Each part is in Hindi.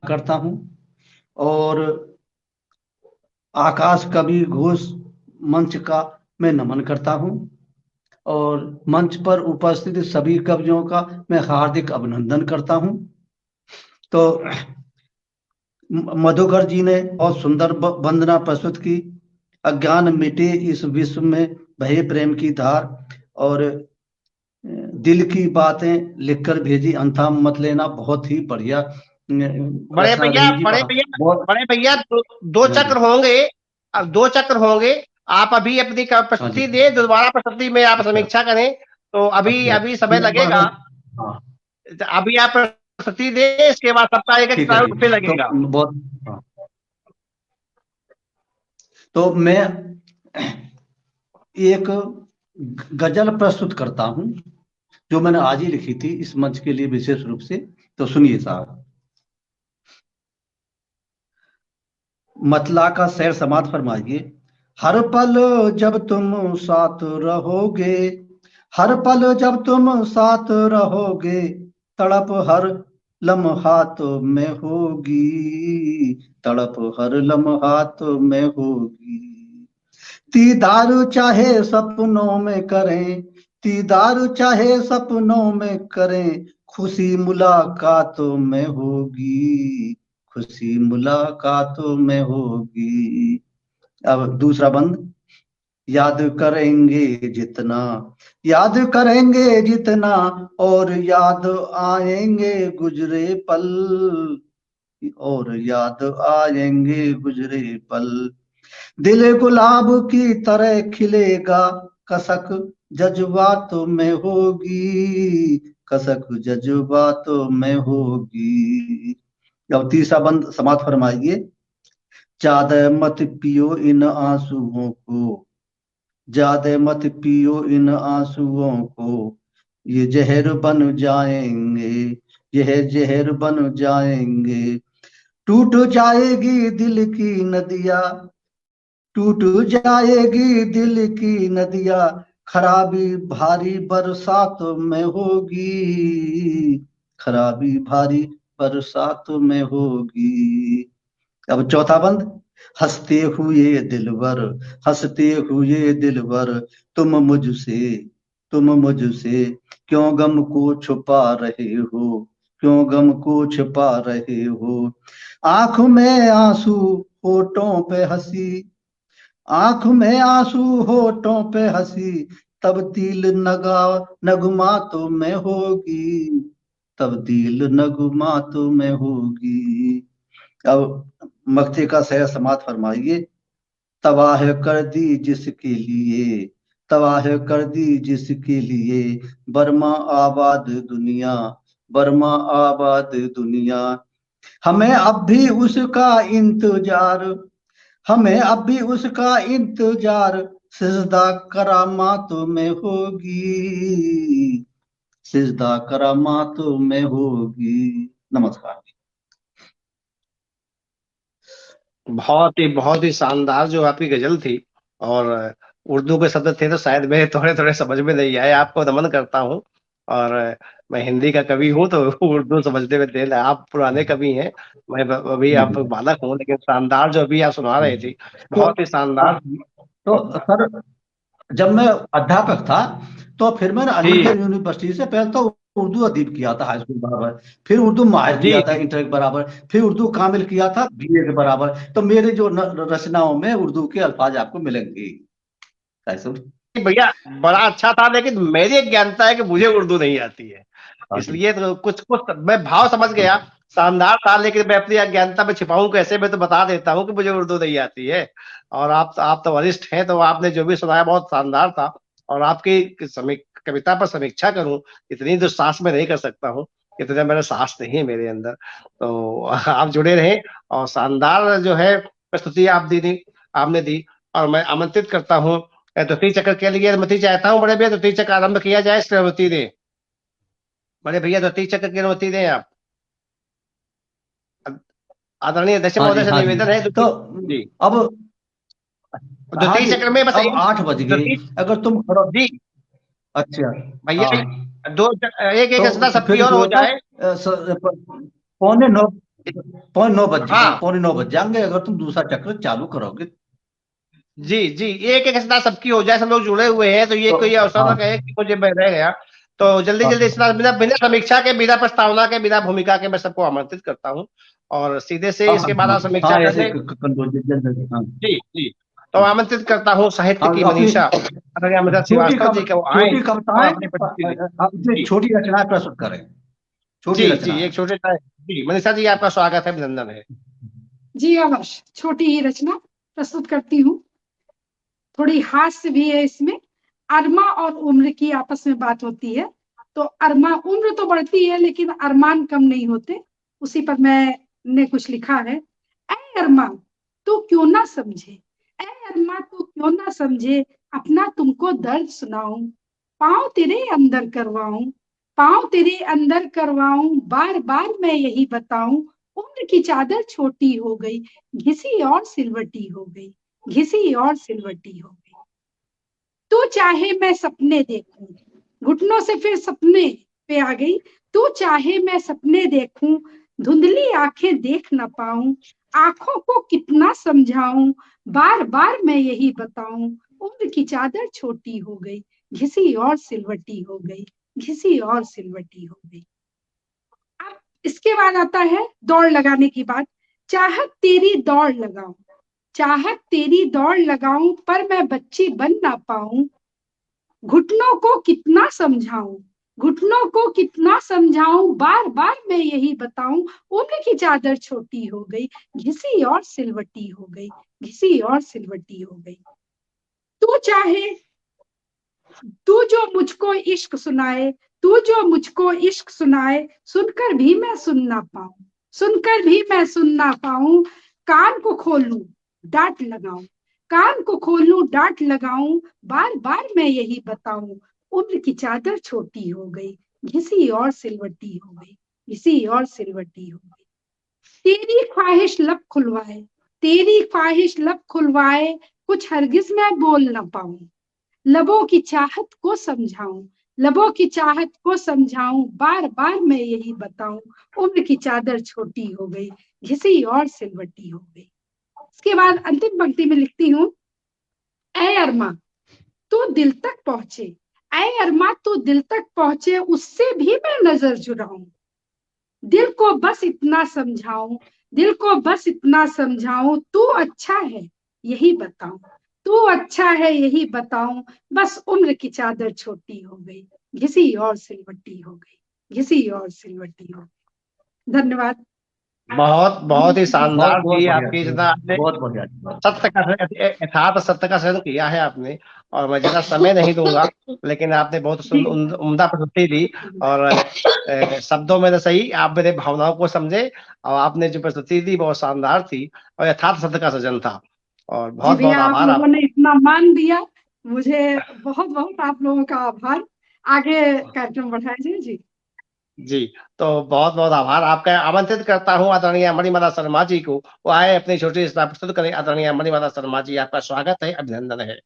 करता हूँ। और आकाश कवि घोष मंच का मैं नमन करता हूँ। और मंच पर उपस्थित सभी कवियों का मैं हार्दिक अभिनंदन करता हूँ। तो मधुकर जी ने बहुत सुंदर वंदना प्रस्तुत की। अज्ञान मिटे इस विश्व में बहे प्रेम की धार, और दिल की बातें लिखकर भेजी, अंथा मत लेना। बहुत ही बढ़िया बड़े रचना भैया, रही जी। बड़े भैया, बहुत। बड़े भैया, दो हाँ जी। चक्र होंगे। अब 2 चक्र होंगे। आप अभी अपनी हाँ जी। प्रस्तुति दे, दोबारा प्रस्तुति में आप अच्छा। समीक्षा करें। तो अभी अच्छा। अभी समय लगेगा। हाँ। अभी आप प्रस्तुति दे, इसके बाद सबका एक एक ठीक है जी। राउंड फिर तो लगेगा। बहुत। हाँ। तो मैं एक गजल प्रस्तुत करता हूं, जो मैंने आज ही लिखी थी इस मंच के लिए विशेष रूप से। तो सुनिए साहब। मतला का शेर समाप्त फरमाइए। हर पल जब तुम साथ रहोगे, हर पल जब तुम साथ रहोगे, तड़प हर लम्हात में होगी, तड़प हर लम्हात में होगी। दीदार चाहे सपनों में करें, दीदार चाहे सपनों में करें, खुशी मुलाकातों में होगी, खुशी मुलाकातों में होगी। अब दूसरा बंद। याद करेंगे जितना, याद करेंगे जितना, और याद आएंगे गुजरे पल, और याद आएंगे गुजरे पल। दिल गुलाब की तरह खिलेगा, कसक जज्बातों में होगी, कसक जज्बातों में होगी। अब तीसरा बंद समाप्त फरमाइए। ज्यादा मत पियो इन आंसुओं को, ज्यादा मत पियो इन आंसुओं को, ये जहर बन जाएंगे, यह जहर बन जाएंगे। टूट जाएगी दिल की नदियाँ, टूट जाएगी दिल की नदियाँ, खराबी भारी बरसात में होगी, खराबी भारी बरसात में होगी। अब चौथा बंद। हंसते हुए दिलवर, हंसते हुए दिलवर, तुम मुझसे, तुम मुझसे क्यों गम को छुपा रहे हो, क्यों गम को छुपा रहे हो। आंख में आंसू, होठों पे हंसी, आंख में आंसू होठों पे हंसी, तब्दील नगा नगमातों में होगी, तब्दील नगमातों में होगी। अब मक्ते का शेर समाप्त फरमाइए। तबाह कर दी जिसके लिए, तबाह कर दी जिसके लिए, बर्मा आबाद दुनिया, बर्मा आबाद दुनिया। हमें अब भी उसका इंतजार, हमें अब भी उसका इंतजार, सिजदा करामात में होगी, सिजदा करामात में होगी। नमस्कार। बहुत ही शानदार जो आपकी गजल थी। और उर्दू के शब्द थे तो शायद मेरे थोड़े थोड़े समझ में नहीं आए। आपको नमन करता हूँ। और मैं हिंदी का कवि हूँ, तो उर्दू समझने में देर है। आप पुराने कवि हैं, मैं अभी आप बालक हूँ, लेकिन शानदार जो अभी आप सुना रहे थे, तो बहुत ही शानदार थी। तो सर, जब मैं अध्यापक था, तो फिर मैंने जी अलीगढ़ यूनिवर्सिटी से पहले तो उर्दू अदीब किया था हाई स्कूल बराबर, फिर उर्दू माहिर जी किया था जी। इंटर के बराबर, फिर उर्दू कामिल किया था बीए के बराबर। तो मेरे जो रचनाओं में उर्दू के अल्फाज आपको मिलेंगे ऐसे। भैया, बड़ा अच्छा था, लेकिन मेरी एक ज्ञानता है कि मुझे उर्दू नहीं आती है। हाँ जी। इसलिए तो कुछ कुछ मैं भाव समझ गया, शानदार था, लेकिन मैं अपनी अज्ञानता में छिपाऊं कैसे? मैं तो बता देता हूँ कि मुझे उर्दू नहीं आती है। और आप तो वरिष्ठ हैं, तो आपने जो भी सुनाया बहुत शानदार था। और आपकी कविता पर समीक्षा करूं, इतनी तो साहस में नहीं कर सकता हूँ। इतना मेरा साहस नहीं है मेरे अंदर। तो आप जुड़े रहे, और शानदार जो है प्रस्तुति आपने दी। और मैं आमंत्रित करता हूँ द्वितीय चक्र के लिए। अनुमति चाहता हूँ बड़े भैया, द्वितीय चक्र आरंभ किया जाए, इसकी अनुमति दें। बड़े भैया, द्वितीय चक्र की अनुमति दें आप। आदरणीय अध्यक्ष हाँ जी। महोदय से हाँ जी। निवेदन है तो जी। अब, हाँ द्वितीय जी, चक्र में बस अब 8 बज गए। द्वितीय अगर तुम करो। जी अच्छा। हाँ। भैया, एक एक तो रचना सबकी फिर और जो हो है जाए। 9:45। 9:15 बज हाँ 9:45 बज जाएंगे अगर तुम दूसरा चक्र चालू करोगे। जी जी, एक एक स्नान सबकी हो जाए, सब लोग जुड़े हुए हैं, तो ये तो कोई अवसर हाँ ना कहे कि मुझे मैं रह गया। तो जल्दी हाँ जल्दी स्नान, बिना बिना समीक्षा के, बिना प्रस्तावना के, बिना भूमिका के मैं सबको आमंत्रित करता हूँ, और सीधे से हाँ हाँ इसके बाद हाँ आप समीक्षा हाँ, कर ऐसे लें। कंट्रोल जल्दी, हाँ जी जी, तो आमंत्रित करता हूँ साहित्य हाँ। की अपनी मनीषा आचार्य अमृता श्रीवास्तव जी को, वो आए छोटी और कविताएं, अपनी प्रस्तुति दें। अपनी जी छोटी रचनाएं प्रस्तुत करें, छोटी जी जी, रचनाएं। एक छोटे सा, जी मनीषा जी आपका स्वागत है, अभिनंदन है। जी अवश्य, छोटी ही रचना प्रस्तुत करती हूँ। थोड़ी हास्य भी है इसमें। अरमा और उम्र की आपस में बात होती है, तो अरमा, उम्र तो बढ़ती है लेकिन अरमान कम नहीं होते। उसी पर मैंने कुछ लिखा है। ऐ अरमा तू क्यों ना समझे, ऐ अरमा तू क्यों ना समझे, अपना तुमको दर्द सुनाऊं, पाँव तेरे अंदर करवाऊं, पाँव तेरे अंदर करवाऊं, बार बार मैं यही बताऊं, उम्र की चादर छोटी हो गई, घिसी और सिलवटी हो गई, घिसी और सिलवटी हो गई। तू चाहे मैं सपने देखूं, घुटनों से फिर सपने पे आ गई। तू चाहे मैं सपने देखूं, धुंधली आंखें देख ना पाऊं, आंखों को कितना समझाऊं, बार बार मैं यही बताऊं, उम्र की चादर छोटी हो गई, घिसी और सिलवटी हो गई, घिसी और सिलवटी हो गई। अब इसके बाद आता है दौड़ लगाने की बात। चाहत तेरी दौड़ लगाऊं, चाहत तेरी दौड़ लगाऊं, पर मैं बच्ची बन ना पाऊं, घुटनों को कितना समझाऊं, घुटनों को कितना समझाऊं, बार बार मैं यही बताऊं, उम्र की चादर छोटी हो गई, घिसी और सिलवटी हो गई, घिसी और सिलवटी हो गई। तू चाहे, तू जो मुझको इश्क सुनाए, तू जो मुझको इश्क सुनाए, सुनकर भी मैं सुन ना पाऊं, सुनकर भी मैं सुन ना पाऊं, कान को खोलूं डांट लगाऊं, कान को खोलूं डांट लगाऊं, बार बार मैं यही बताऊं, उम्र की चादर छोटी हो गई, घिसी और सिलवटी हो गई, घिसी और सिलवटी हो गई। तेरी ख्वाहिश लब खुलवाए, तेरी ख्वाहिश लब खुलवाए, कुछ हरगिज मैं बोल ना पाऊं, लबों की चाहत को समझाऊं, लबों की चाहत को समझाऊं, बार बार मैं यही बताऊं, उम्र की चादर छोटी हो गई, घिसी और सिलवटी हो गई। इसके बाद अंतिम पंक्ति में लिखती हूँ। ऐ अरमा तू दिल तक पहुंचे, ऐ अरमा तू दिल तक पहुंचे, उससे भी मैं नजर चुराऊं, दिल को बस इतना समझाऊं, दिल को बस इतना समझाऊं, तू अच्छा है यही बताऊं, तू अच्छा है यही बताऊं, बस उम्र की चादर छोटी हो गई, घिसी और सिलवटी हो गई, घिसी और सिलवटी हो गई। धन्यवाद। बहुत बहुत ही बहुत शानदार बहुत थी बढ़िया, आपकी, जितना आपने बहुत बढ़िया। सत्य का, यथार्थ सत्य का सृजन किया है आपने, और मैं ज्यादा समय नहीं दूंगा, लेकिन आपने बहुत जी उम्दा प्रस्तुति दी, और शब्दों में तो सही आप मेरे भावनाओं को समझे, और आपने जो प्रस्तुति दी बहुत शानदार थी, और यथार्थ सत्य का सृजन था, और जी बहुत बहुत भैया, आप आभार लोगों आप। ने इतना मान दिया, मुझे बहुत बहुत आप लोगों का आभार। आगे कार्यक्रम बढ़ाया जाए जी। जी, तो बहुत बहुत आभार आपका। आमंत्रित करता हूँ आदरणीय मणिमाला शर्मा जी को, वो आए अपनी छोटी सी प्रस्तुत करें। आदरणीय मणिमाला शर्मा जी, आपका स्वागत है, अभिनंदन है।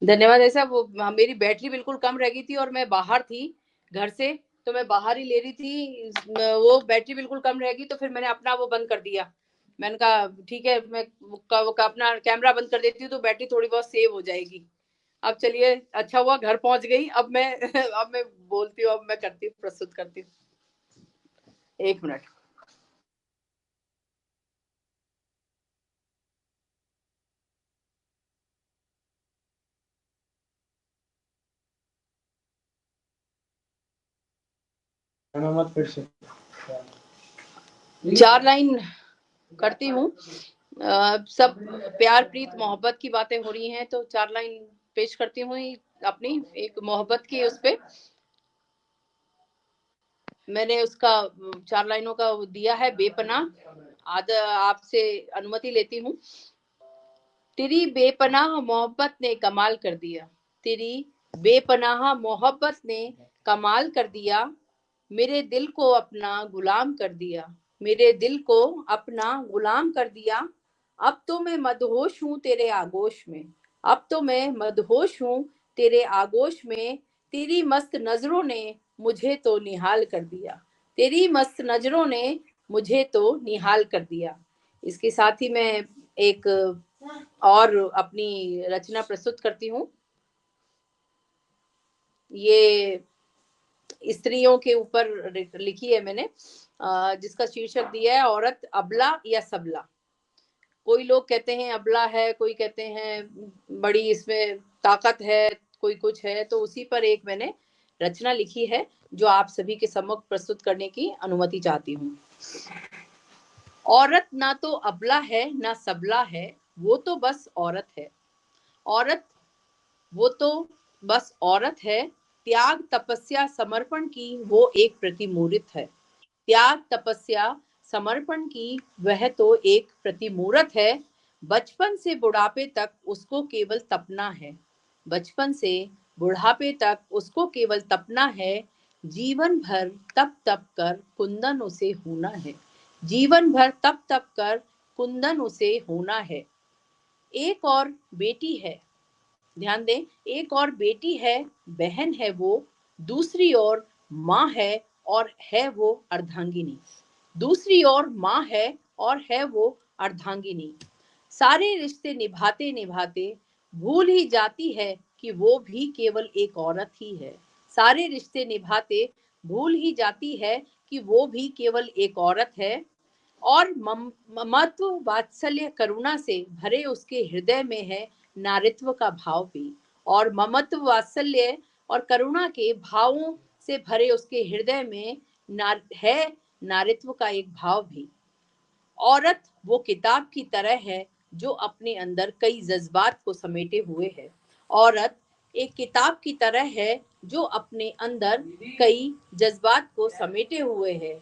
धन्यवाद। ऐसा वो मेरी बैटरी बिल्कुल कम रह गई थी और मैं बाहर थी घर से, तो मैं बाहर ही ले रही थी, वो बैटरी बिल्कुल कम रह गई, तो फिर मैंने अपना वो बंद कर दिया। मैंने कहा ठीक है, मैं अपना कैमरा बंद कर देती हूँ तो बैटरी थोड़ी बहुत सेव हो जाएगी। अब चलिए, अच्छा हुआ घर पहुंच गई। अब मैं अब मैं बोलती हूँ, अब मैं करती हूँ, प्रस्तुत करती हूँ। 1 मिनट। फिर से 4 लाइन करती हूँ। सब प्यार प्रीत मोहब्बत की बातें हो रही हैं, तो 4 लाइन पेश करती हूँ अपनी एक मोहब्बत की। उस पे मैंने उसका 4 लाइनों का दिया है, बेपनाह। आज आपसे अनुमति लेती हूँ। तेरी बेपनाह मोहब्बत ने कमाल कर दिया, तेरी बेपनाह मोहब्बत ने कमाल कर दिया, मेरे दिल को अपना गुलाम कर दिया, मेरे दिल को अपना गुलाम कर दिया। अब तो मैं मदहोश हूँ तेरे आगोश में, अब तो मैं मदहोश हूँ तेरे आगोश में, तेरी मस्त नजरों ने मुझे तो निहाल कर दिया, तेरी मस्त नजरों ने मुझे तो निहाल कर दिया। इसके साथ ही मैं एक और अपनी रचना प्रस्तुत करती हूँ। ये स्त्रियों के ऊपर लिखी है मैंने, जिसका शीर्षक दिया है औरत अबला या सबला। कोई लोग कहते हैं अबला है, कोई कहते हैं बड़ी इसमें ताकत है, कोई कुछ है, तो उसी पर एक मैंने रचना लिखी है जो आप सभी के सम्मुख प्रस्तुत करने की अनुमति चाहती हूँ। औरत ना तो अबला है ना सबला है, वो तो बस औरत है। औरत वो तो बस औरत है, त्याग तपस्या समर्पण की वो एक प्रतिमूर्त है। त्याग तपस्या समर्पण की वह तो एक प्रतिमूर्त है। बचपन से बुढ़ापे तक उसको केवल तपना है। बचपन से बुढ़ापे तक उसको केवल तपना है। जीवन भर तप तप कर कुंदन उसे होना है। जीवन भर तप तप कर कुंदन उसे होना है। एक और बेटी है, ध्यान दें, एक और बेटी है, बहन है वो, दूसरी ओर माँ है और है वो अर्धांगिनी। दूसरी ओर माँ है और है वो अर्धांगिनी। सारे रिश्ते निभाते निभाते भूल ही जाती है कि वो भी केवल एक औरत ही है। सारे रिश्ते निभाते भूल ही जाती है कि वो भी केवल एक औरत है। और ममत्व वात्सल्य करुणा से भरे उसके हृदय में है नारित्व का भाव भी। और ममत्व वात्सल्य और करुणा के भावों से भरे उसके हृदय में है नारित्व का एक भाव भी। औरत वो किताब की तरह है जो अपने अंदर कई जज्बात को समेटे हुए है। औरत एक किताब की तरह है जो अपने अंदर कई जज्बात को समेटे हुए है।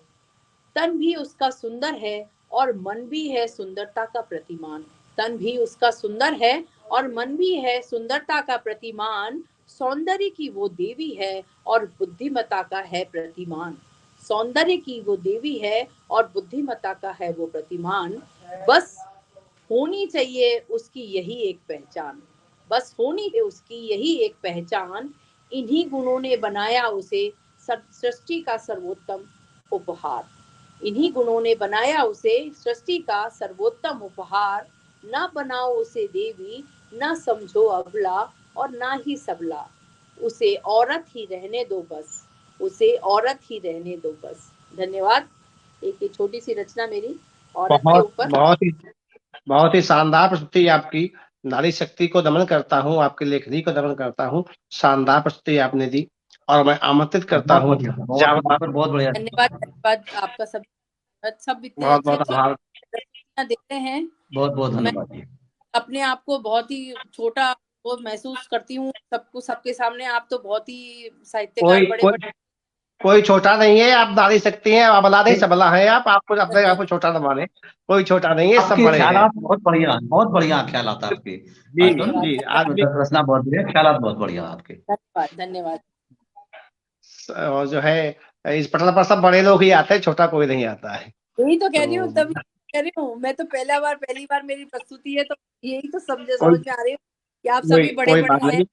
तन भी उसका सुंदर है और मन भी है सुंदरता का प्रतिमान। तन भी उसका सुंदर है और मन भी है सुंदरता का प्रतिमान। सौंदर्य की वो देवी है और बुद्धिमता का है प्रतिमान। सौंदर्य की वो देवी है और बुद्धिमता का है वो प्रतिमान। बस होनी चाहिए उसकी यही एक पहचान। बस होनी है उसकी यही एक पहचान। इन्हीं गुणों ने बनाया उसे सृष्टि का सर्वोत्तम उपहार। इन्हीं गुणों ने बनाया उसे सृष्टि का सर्वोत्तम उपहार। ना बनाओ उसे देवी, ना समझो अबला और ना ही सबला। उसे औरत ही रहने दो बस। उसे औरत ही रहने दो बस। धन्यवाद। एक ये छोटी सी रचना मेरी औरत के बहुत ऊपर। बहुत ही शानदार प्रस्तुति आपकी। नारी शक्ति को नमन करता हूँ, आपकी लेखनी को नमन करता हूँ। शानदार प्रस्तुति आपने दी और मैं आमंत्रित करता बहुत हूँ बढ़िया, बहुत बढ़िया। धन्यवाद, धन्यवाद आपका सब इतने बहुत अच्छे बहुत अच्छे आभार। रचना देते हैं। बहुत बहुत मैं धन्यवाद जी। अपने आप को बहुत ही छोटा वो महसूस करती हूँ सबको, सबके सामने। आप तो बहुत ही साहित्यकार कोई बड़े कोई बड़े। कोई छोटा नहीं है, आप नारी शक्ति हैं, अबला नहीं सबला है। आप कुछ अपने आप को छोटा न माने। कोई छोटा नहीं है, सब आपके बड़े हैं। ख्यालात बहुत बढ़िया ख्यालात आपके। जी धन्यवाद, जी। आदमी मतलब रचना बहुत बढ़िया, ख्यालात बहुत बढ़िया आपके। धन्यवाद, धन्यवाद। और जो है इस पटल पर सब बड़े लोग ही आते हैं, छोटा कोई नहीं आता है। यही तो कह रही हूँ, तो तभी कह रही हूँ। मैं तो पहली बार मेरी प्रस्तुति है, तो यही तो समझ कोई में आ रही हूँ कि आप कोई सभी बड़े कोई बड़े बात हैं। नहीं।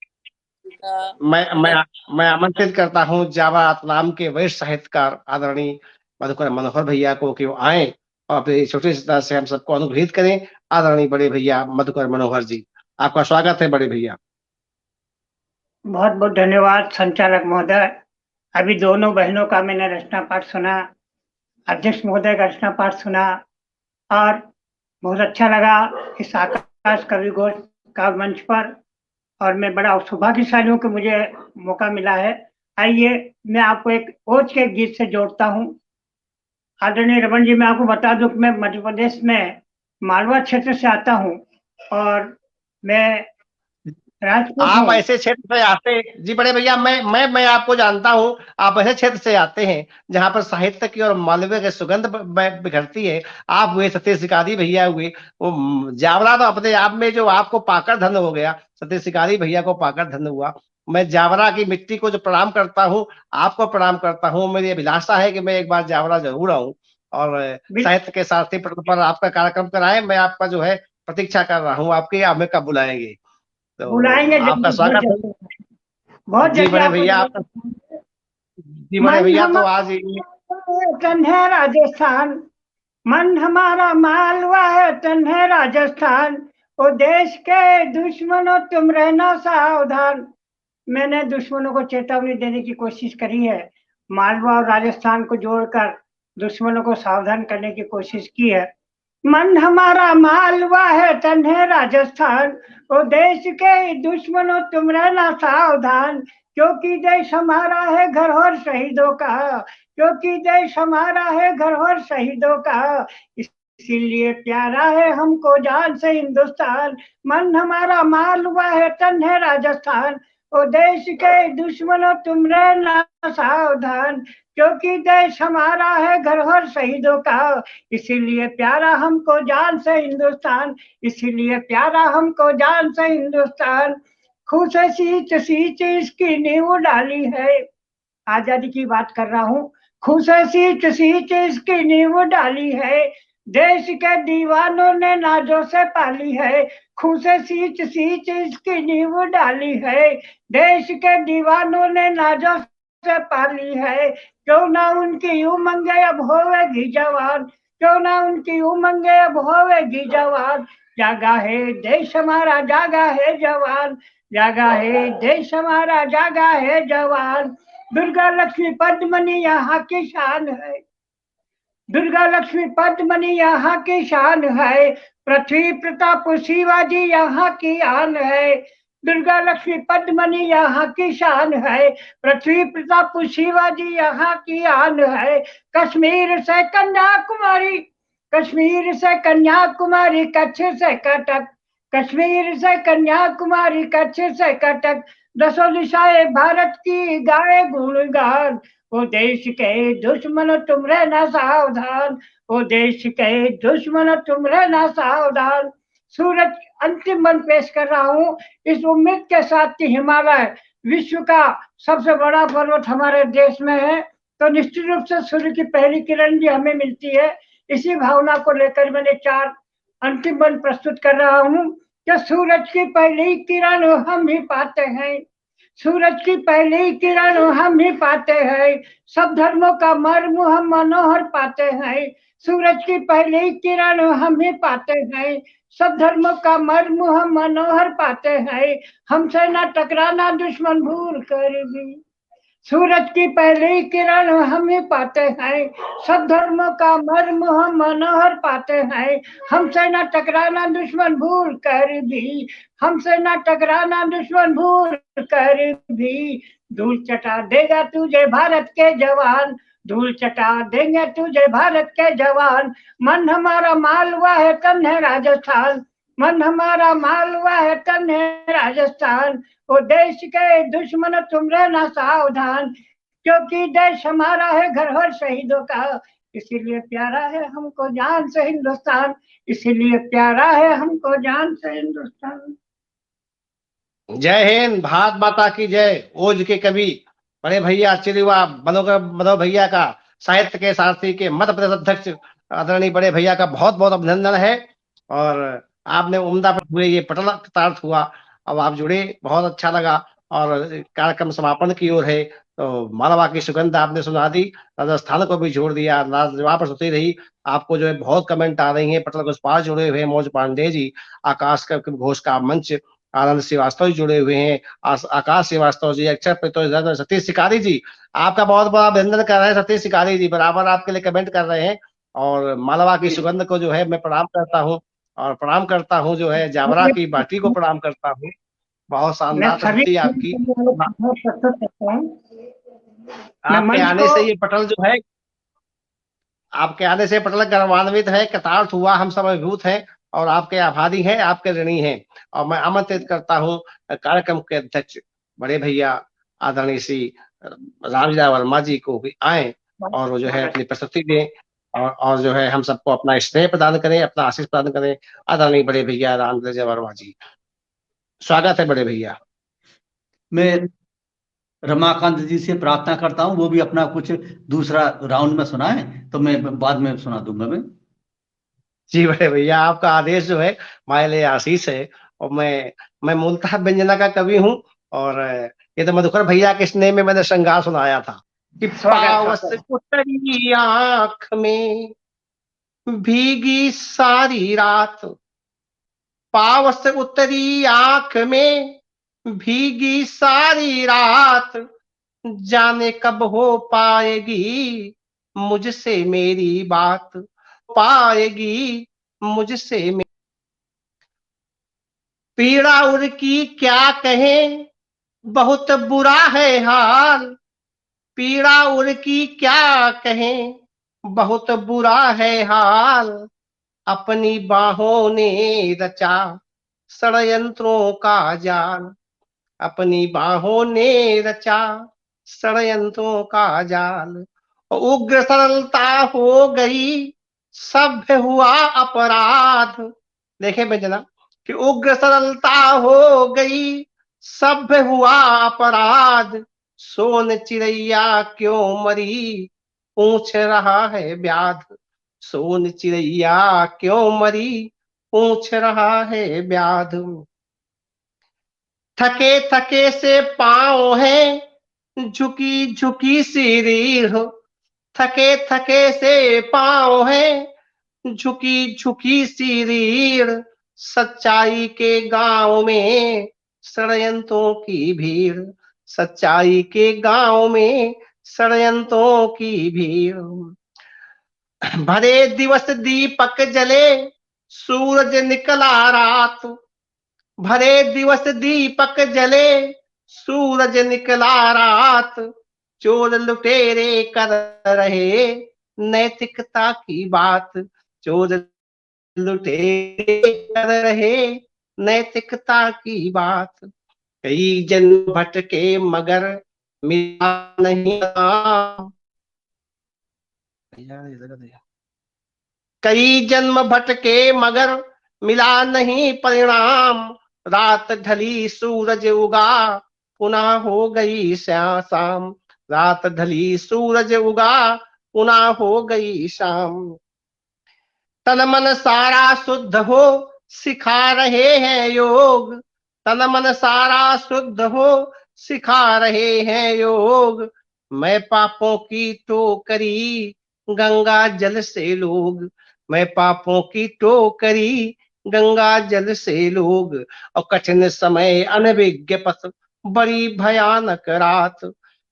मैं आमंत्रित करता हूँ जावा नाम के वरिष्ठ साहित्यकार आदरणीय मधुकर मनोहर भैया को कि वो आए और अपनी छोटी सी तरह से हम सबको अनुग्रहित करें। आदरणीय बड़े भैया मधुकर मनोहर जी, आपका स्वागत है बड़े भैया। बहुत बहुत धन्यवाद संचालक महोदय। अभी दोनों बहनों का मैंने रचना पाठ सुना, अध्यक्ष महोदय का रचना पाठ सुना और बहुत अच्छा लगा इस आकाश कवि गोष्ठ का मंच पर। और मैं बड़ा सौभाग्यशाली हूँ कि मुझे मौका मिला है। आइए मैं आपको एक ओज के गीत से जोड़ता हूँ। आदरणीय रमन जी, मैं आपको बता दूं कि मैं मध्य प्रदेश में मालवा क्षेत्र से आता हूँ और मैं राजपूत आप हूँ। ऐसे क्षेत्र से आते जी बड़े भैया, मैं आपको जानता हूँ। आप ऐसे क्षेत्र से आते हैं जहाँ पर साहित्य की और मालवे की सुगंध बिखरती है। आप हुए सतीश शिकारी भैया हुए, वो जावरा तो अपने आप में जो आपको पाकर धन हो गया, सतीश शिकारी भैया को पाकर धन हुआ। मैं जावरा की मिट्टी को जो प्रणाम करता हूँ, आपको प्रणाम करता हूँ। मेरी अभिलाषा है कि मैं एक बार जावरा जरूर आऊँ और साहित्य के सारथी पर आपका कार्यक्रम कराएं। मैं आपका जो है प्रतीक्षा कर रहा हूँ आपकी, हमें कब बुलाएंगे। तो बुलाएंगे आपका जरूर, स्वागत है। बहुत जी जल्दी बड़े आपको भैया, आपका जी बड़े मन भैया तो हमारा आज वतन है राजस्थान, मन हमारा मालवा है, तन है राजस्थान, ओ देश के दुश्मनों तुम रहना सावधान। मैंने दुश्मनों को चेतावनी देने की कोशिश करी है, मालवा और राजस्थान को जोड़कर दुश्मनों को सावधान करने की कोशिश की है। मन हमारा मालवा है, तन है राजस्थान, ओ देश के दुश्मनों तुम रहना सावधान। क्योंकि देश हमारा है घर और शहीदों का, क्योंकि देश हमारा है घर और शहीदों का, इसीलिए प्यारा है हमको जान से हिंदुस्तान। मन हमारा मालवा है, तन है राजस्थान, ओ देश के दुश्मनों तुम रहना सावधान। क्योंकि देश हमारा है घर और शहीदों का, इसीलिए प्यारा हमको जान से हिंदुस्तान, इसीलिए प्यारा हमको जान से हिंदुस्तान। खून से सींच सींच इसकी नींव डाली है, आजादी की बात कर रहा हूँ। खून से सींच सींच इसकी नींव डाली है, देश के दीवानों ने नाजों से पाली है। खून से सींच सींच इसकी नींव डाली है, देश के दीवानों ने नाजों से पाली है। क्यों ना उनकी उमंगे अब होवेगी जवान, क्यों ना उनकी उमंगे अब होवेगी जवान। जागा है देश हमारा, जागा है जवान, जागा है देश हमारा, जागा है जवान। दुर्गा लक्ष्मी पद्मनी यहाँ की शान है, दुर्गा लक्ष्मी पद्मनी यहाँ की शान है, पृथ्वी प्रताप शिवाजी यहाँ की आन है। दुर्गा लक्ष्मी पद्मनी यहाँ की शान है, पृथ्वी प्रताप शिवाजी यहाँ की आन है। कश्मीर से कन्याकुमारी, कश्मीर से कन्याकुमारी, कच्छ से कटक, कश्मीर से कन्याकुमारी, कच्छ से कटक, दसों दिशाएं भारत की गाए गुणगान। वो देश के दुश्मन तुम रहना सावधान, वो देश के दुश्मन तुम रहना सावधान। सूरज अंतिम मन पेश कर रहा हूँ इस उम्मीद के साथ कि हिमालय विश्व का सबसे बड़ा पर्वत हमारे देश में है, तो निश्चित रूप से सूर्य की पहली किरण भी हमें मिलती है। इसी भावना को लेकर मैंने 4 अंतिम मन प्रस्तुत कर रहा हूँ कि सूरज की पहली किरण हम ही पाते हैं, सूरज की पहली किरण हम ही पाते हैं, सब धर्मों का मर्म हम मनोहर पाते हैं। सूरज की पहली किरण हम ही पाते हैं, सब धर्मों का मर्म हम मनोहर पाते हैं। हमसे न टकराना दुश्मन भूल कर भी, सूरज की पहली किरण हम ही पाते हैं, सब धर्मों का मर्म हम मनोहर पाते हैं। हमसे न टकराना दुश्मन भूल कर भी, हमसे न टकराना दुश्मन भूल कर भी। धूल चटा देगा तुझे भारत के जवान, धूल चटा देंगे तुझे भारत के जवान। मन हमारा मालवा है, तन है राजस्थान, मन हमारा मालवा है, तन है राजस्थान। वो देश के दुश्मन तुम रहना सावधान, क्योंकि देश हमारा है घर और शहीदों का, इसीलिए प्यारा है हमको जान से हिंदुस्तान, इसीलिए प्यारा है हमको जान से हिंदुस्तान। जय हिंद, भारत माता की जय। ओज के कवि बड़े भैया चिरवा मनोहर भैया का, साहित्य के सारथी के मध्य प्रदेश अध्यक्ष आदरणीय बड़े भैया का बहुत बहुत अभिनंदन है। और आपने उम्दा पर हुए ये पटल कृतार्थ हुआ, अब आप जुड़े, बहुत अच्छा लगा। और कार्यक्रम समापन की ओर है, तो मालवा की सुगंध आपने सुना दी, राजस्थान को भी जोड़ दिया, लाजवाब प्रस्तुति रही। आपको जो है बहुत कमेंट आ रही है, पटल घोषपाल जुड़े हुए हैं, मौज पांडे जी, आकाश घोष का मंच, आनंद श्रीवास्तव जी जुड़े हुए हैं, आकाश श्रीवास्तव जी, अक्षर प्रतोष, सतीश शिकारी जी, आपका बहुत बड़ा अभिनंदन कर रहे हैं। सतीश शिकारी जी बराबर आपके लिए कमेंट कर रहे हैं। और मालवा की सुगंध को जो है मैं प्रणाम करता हूँ, और प्रणाम करता हूँ जो है जावरा की बाटी को प्रणाम करता हूँ। बहुत मैं शानदार सभी प्रस्तुति आपकी। प्रस्तुत करता हूँ। आपके आने से ये पटल जो है, आपके आने से पटल गौरवान्वित है, कृतार्थ हुआ, हम सब अभिभूत हैं और आपके आभारी हैं, आपके ऋणी हैं। और मैं आमंत्रित करता हूँ कार्यक्रम के अध्यक्ष बड़े भैया आदरणीय श्री रामलीला वर्मा जी को भी आए और वो जो है अपनी प्रस्तुति दें, और जो है हम सबको अपना स्नेह प्रदान करें, अपना आशीष प्रदान करें। आदरणीय बड़े भैया रामलीला वर्मा जी, स्वागत है बड़े भैया। मैं रमाकांत जी से प्रार्थना करता हूँ वो भी अपना कुछ दूसरा राउंड में सुनाए, तो मैं बाद में सुना दूंगा मैं। जी बड़े भैया, आपका आदेश जो है हमारे लिए आशीष है। और मैं मूलतः व्यंजना का कवि हूँ, और ये तो मधुकर भैया के स्नेह में मैंने श्रृंगार सुनाया था कि पावस उतरी आंख में भीगी सारी रात, पावस उतरी आंख में, भीगी सारी रात, जाने कब हो पाएगी मुझसे मेरी बात, पाएगी मुझसे पीड़ा उनकी क्या कहें, बहुत बुरा है हाल, पीड़ा उनकी क्या कहें, बहुत बुरा है हाल, अपनी बाहों ने रचा षड्यंत्रों का जाल, अपनी बाहों ने रचा षड्यंत्रों का जाल, उग्र सरलता हो गई, सभ्य हुआ अपराध। देखे बेजना कि उग्र सरलता हो गई, सभ्य हुआ अपराध, सोन चिड़ैया क्यों मरी, पूछ रहा है व्याध, सोन चिड़ैया क्यों मरी, पूछ रहा है व्याध। थके थके से पांव है, झुकी झुकी सी रीढ़, थके थके से पांव है, झुकी झुकी सी रीढ़, सच्चाई के गांव में षड्यंत्रों की भीड़, सच्चाई के गांव में षड्यंत्रों की भीड़। भरे दिवस दीपक जले, सूरज निकला रात, भरे दिवस दीपक जले, सूरज निकला रात, चोर लुटेरे कर रहे नैतिकता की बात, चोर लुटेरे कर रहे नैतिकता की बात। कई जन्म भटके मगर मिला नहीं नाम, कई जन्म भटके मगर मिला नहीं परिणाम, रात ढली सूरज उगा, पुनः हो गई शाम, रात ढली सूरज उगा, पुनः हो गई शाम। तन मन सारा शुद्ध हो, सिखा रहे हैं योग, तन मन सारा शुद्ध हो, सिखा रहे हैं योग, मैं पापों की टोकरी गंगा जल से लोग, मैं पापों की टोकरी गंगा जल से लोग। और कठिन समय अनभिज्ञ पथ, बड़ी भयानक रात,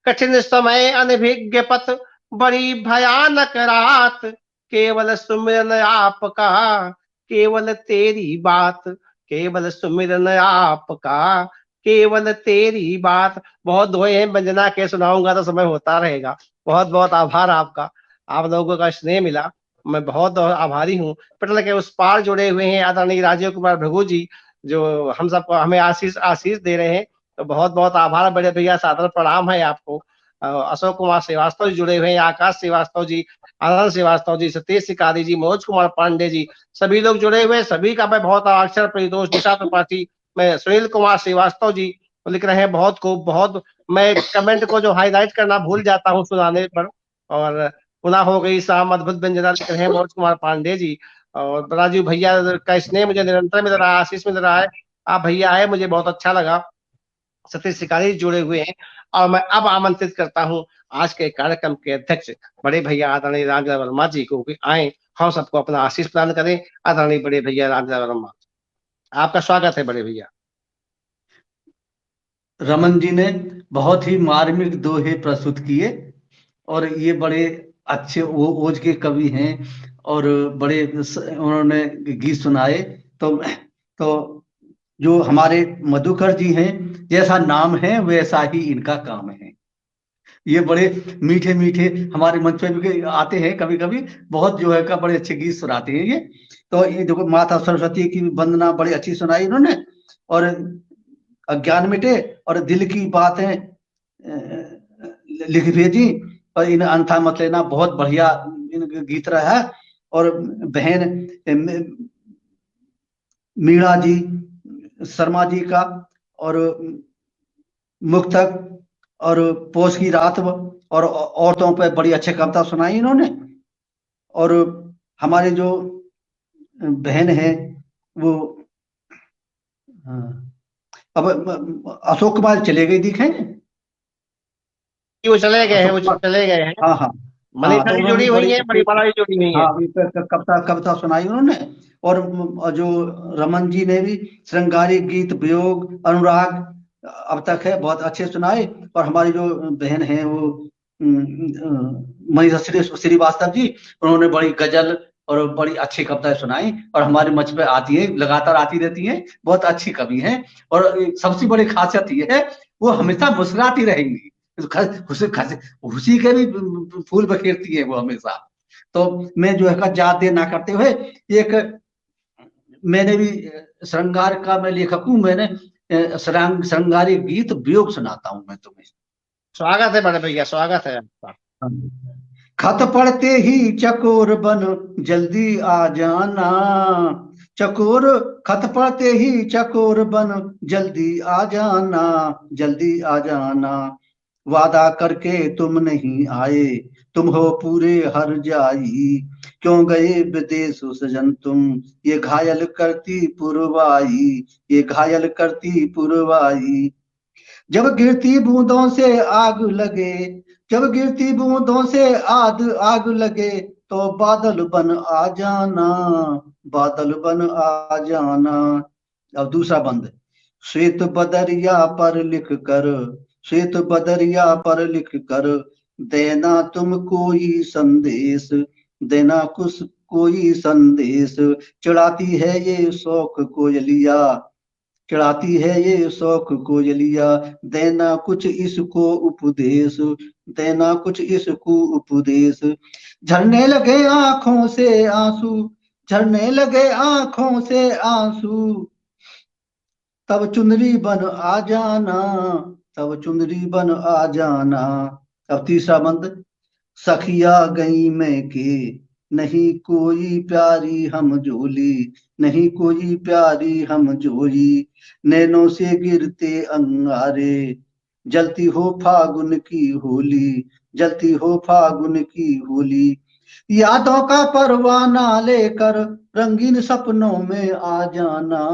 कठिन समय अनभिज्ञ पथ, बड़ी भयानक रात, केवल सुमिरन आपका, केवल तेरी बात, केवल सुमिरन आपका, केवल तेरी बात। बहुत दोहे हैं, वंदना के सुनाऊंगा तो समय होता रहेगा। बहुत बहुत आभार आपका, आप लोगों का स्नेह मिला, मैं बहुत आभारी हूँ। पटल के उस पार जुड़े हुए हैं आदरणीय राजीव कुमार भृगु जी, जो हम सबको हमें आशीष दे रहे हैं, तो बहुत बहुत आभार बड़े भैया, सादर प्रणाम है आपको। अशोक कुमार श्रीवास्तव जी जुड़े हुए हैं, आकाश श्रीवास्तव जी, आनंद श्रीवास्तव जी, सतीश शिकारी जी, मनोज कुमार पांडे जी, सभी लोग जुड़े हुए, सभी का मैं बहुत अक्षर परितोष, दिशा त्रिपाठी, मैं सुनील कुमार श्रीवास्तव जी लिख रहे हैं बहुत खूब, बहुत मैं कमेंट को जो हाईलाइट करना भूल जाता हूँ सुनाने पर। और पुनः हो गई शाम, अद्भुत व्यंजना लिख रहे हैं मनोज कुमार पांडे जी। और राजीव भैया का स्नेह मुझे निरंतर मिल रहा है, आशीष मिल रहा है, आप भैया आए मुझे बहुत अच्छा लगा। सतीश शिकारी जुड़े हुए हैं। और मैं अब आमंत्रित करता हूं आज के कार्यक्रम के अध्यक्ष बड़े भैया आदरणीय रामजय वर्मा जी को कि आए, हम सबको अपना आशीष प्रदान करें। आदरणीय बड़े भैया रामजय वर्मा, आपका स्वागत है बड़े भैया। रमन जी ने बहुत ही मार्मिक दोहे प्रस्तुत किए और ये बड़े अच्छे ओज के कवि हैं और बड़े उन्होंने गीत सुनाए। तो जो हमारे मधुकर जी हैं, जैसा नाम है वैसा ही इनका काम है। ये बड़े मीठे मीठे हमारे मंच पे भी आते हैं कभी कभी, बहुत जो है का बड़े अच्छे गीत सुनाते हैं ये। तो ये देखो माता सरस्वती की वंदना बड़ी अच्छी सुनाई इन्होंने, और अज्ञान मिटे और दिल की बातें लिख भेजी, और इन अंथा मत लेना बहुत बढ़िया इन गीत रहा है। और बहन मीणा जी शर्मा जी का, और मुक्तक और पोष की रात और औरतों पर बड़ी अच्छी कविता सुनाई इन्होंने। और हमारे जो बहन है वो अब अशोक कुमार चले गए दिखे, वो चले गए हैं, वो चले गए हैं। हाँ हाँ, मनीषा तो जी उन्होंने जुड़ी हुई बड़ी है, मणिमाला जी जुड़ी हुई है। हाँ कविता कविता सुनाई उन्होंने। और जो रमन जी ने भी श्रृंगारी गीत, वियोग, अनुराग अब तक है बहुत अच्छे सुनाए। और हमारी जो बहन है वो मनीषा श्रीवास्तव जी, उन्होंने बड़ी गजल और बड़ी अच्छी कविताएं सुनाई और हमारे मंच पे आती है, लगातार आती रहती हैं, बहुत अच्छी कवि हैं। और सबसे बड़ी खासियत ये है वो हमेशा मुस्कुराती रहेंगी, खुशी के भी फूल बखेरती है वो हमेशा। तो मैं जो है ज्यादा देर ना करते हुए एक, मैंने भी श्रृंगार का मैं लेखक हूँ, मैंने श्रृंगारी गीत वियोग सुनाता हूँ मैं तुम्हें। स्वागत है बड़े भैया, स्वागत है आपका। खत पढ़ते ही चकोर बन जल्दी आ जाना, चकोर, खत पढ़ते ही चकोर बन जल्दी आ जाना, जल्दी आ जाना। वादा करके तुम नहीं आए, तुम हो पूरे हर जाई, क्यों गए विदेश सजन तुम, ये घायल करती पुरवाई, ये घायल करती पुरवाई। जब गिरती बूंदों से आग लगे, जब गिरती बूंदों से आग लगे, तो बादल बन आ जाना, बादल बन आ जाना। अब दूसरा बंद, श्वेत बदरिया पर लिख कर, श्वेत बदरिया पर लिख कर देना तुम कोई संदेश, देना कुछ कोई संदेश। चढ़ाती है ये शौक कोयलिया, चढ़ाती है ये शौक कोयलिया, देना कुछ इसको उपदेश, देना कुछ इसको उपदेश। झरने लगे आंखों से आंसू, झरने लगे आंखों से आंसू, तब चुनरी बन आ जाना, तब चुनरी बन आ जाना। अब तीसरा बंद, सखिया गई मैं के, नहीं कोई प्यारी हम जोली, नहीं कोई प्यारी हम जोली, नैनों से गिरते अंगारे, जलती हो फागुन की होली, जलती हो फागुन की होली। यादों का परवाना लेकर रंगीन सपनों में आ जाना,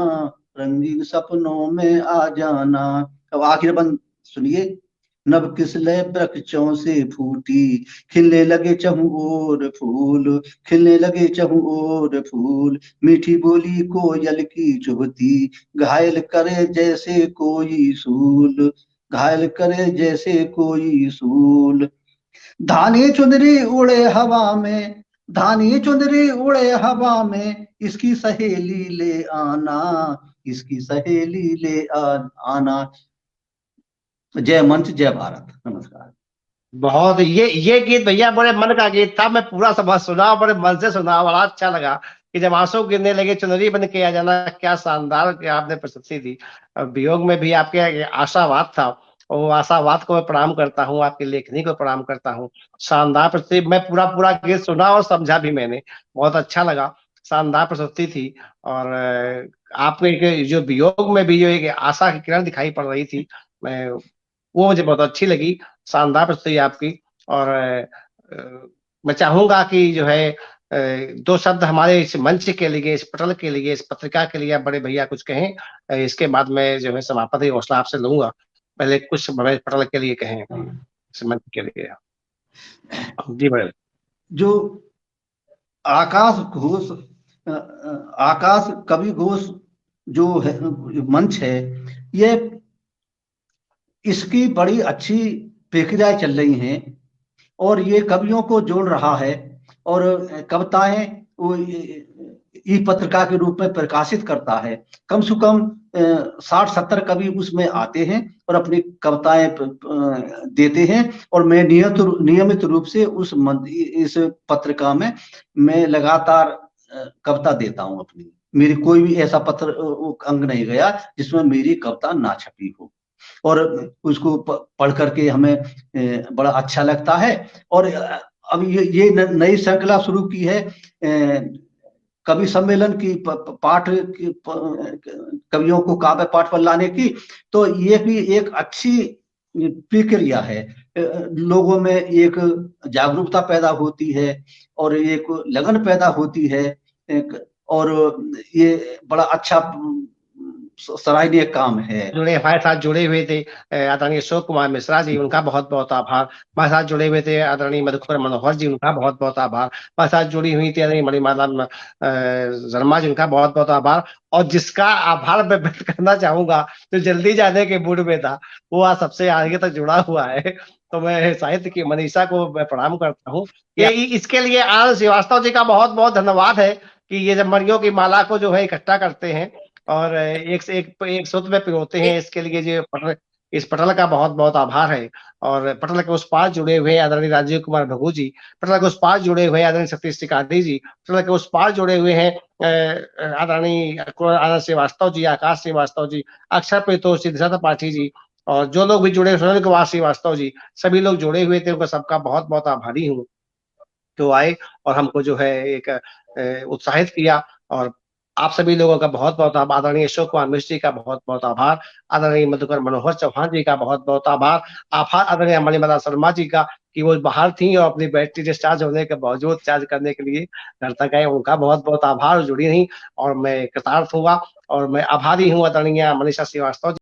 रंगीन सपनों में आ जाना। अब आखिर बंद सुनिए, नभ किसले वृक्षों से फूटी, खिलने लगे चहु ओर फूल, खिलने लगे चहु ओर फूल, मीठी बोली कोयल की चुभती, घायल करे जैसे कोई सूल, घायल करे जैसे कोई सूल। धानी चुंदरी उड़े हवा में, धानी चुंदरी उड़े हवा में, इसकी सहेली ले आना, इसकी सहेली ले आना। जय मंच, जय भारत, नमस्कार। बहुत ये गीत भैया बड़े मन का गीत था, मैं पूरा समझ सुना, बड़े मन से सुना, बड़ा अच्छा लगा कि जब आंसू गिरने लगे चुनरी बन के आ जाना, क्या शानदार कि आपने प्रस्तुति दी। वियोग में भी आपके आशावाद था, और वो आशावाद को मैं प्रणाम करता हूँ, आपकी लेखनी को प्रणाम करता हूँ। शानदार प्रस्तुति, मैं पूरा पूरा गीत सुना और समझा भी मैंने, बहुत अच्छा लगा, शानदार प्रस्तुति थी। और आपके जो वियोग में भी जो एक आशा की किरण दिखाई पड़ रही थी, मैं वो मुझे बहुत अच्छी लगी, शानदार प्रस्तुति आपकी। और मैं चाहूंगा कि जो है दो शब्द हमारे इस मंच के लिए, इस पटल के लिए, इस पत्रिका के लिए आप बड़े भैया कुछ कहें, इसके बाद में जो है समापति हौसला आपसे लूंगा। पहले कुछ बड़े पटल के लिए कहें, इस मंच के लिए। जी बड़े। जो आकाश घोष, आकाश कवि घोष जो है मंच है, ये इसकी बड़ी अच्छी प्रक्रियाएं चल रही हैं और ये कवियों को जोड़ रहा है और कविताएं वो ई पत्रिका के रूप में प्रकाशित करता है। कम से कम 60-70 कवि उसमें आते हैं और अपनी कविताएं देते हैं और मैं नियमित रूप से इस पत्रिका में मैं लगातार कविता देता हूं अपनी। मेरी कोई भी ऐसा पत्र अंग नहीं गया जिसमें मेरी कविता ना छपी हो और उसको पढ़ करके हमें बड़ा अच्छा लगता है। और अब ये नई श्रृंखला शुरू की है कवि सम्मेलन की, पाठ की, कवियों को काव्य पाठ पर लाने की। तो ये भी एक अच्छी प्रक्रिया है, लोगों में एक जागरूकता पैदा होती है और एक लगन पैदा होती है और ये बड़ा अच्छा सराहनीय काम है। जुड़े हमारे साथ जुड़े हुए थे आदरणीय अशोक कुमार मिश्रा जी, उनका बहुत बहुत आभार। हमारे साथ जुड़े हुए थे आदरणीय मधुकर मनोहर जी, उनका बहुत बहुत आभार। हमारे साथ जुड़ी हुई थी आदरणीय मणिमाला शर्मा जी, उनका बहुत बहुत आभार। और जिसका आभार मैं व्यक्त करना चाहूंगा, जो जल्दी जाने के मूड में था, वो आज सबसे आगे तक जुड़ा हुआ है। तो मैं साहित्य की मनीषा को मैं प्रणाम करता हूँ। ये इसके लिए आनंद श्रीवास्तव जी का बहुत बहुत धन्यवाद है कि ये जब मणियों की माला को जो है इकट्ठा करते हैं और एक से एक सूत्र में पिरोते हैं, इसके लिए जो इस पटल का बहुत बहुत आभार है। और पटल के उस पार जुड़े हुए आदरणीय राजीव कुमार भगू जी, पटल के उस पार जुड़े हुए आदरणीय सतीश त्रिकाठी जी, पटल के उस पार जुड़े हुए हैं आदरणीय आनंद श्रीवास्तव जी, आकाश श्रीवास्तव जी, अक्षर प्रीतोष जी, दिशा त्रिपाठी जी, और जो लोग भी जुड़े, सुनील कुमार श्रीवास्तव जी, सभी लोग जुड़े हुए थे, उनका सबका बहुत बहुत आभारी हूँ जो आए और हमको जो है एक उत्साहित किया। और आप सभी लोगों का बहुत बहुत आभार। आदरणीय अशोक कुमार मिश्र जी का बहुत बहुत आभार। आदरणीय मधुकर मनोहर चौहान जी का बहुत बहुत आभार। आदरणीय मणिमाला शर्मा जी का कि वो बाहर थी और अपनी बैटरी डिस्चार्ज होने के बावजूद चार्ज करने के लिए घर तक गए, उनका बहुत बहुत आभार। जुड़ी रही और मैं कृतार्थ हुआ और मैं आभारी हूँ आदरणीय मनीषा श्रीवास्तव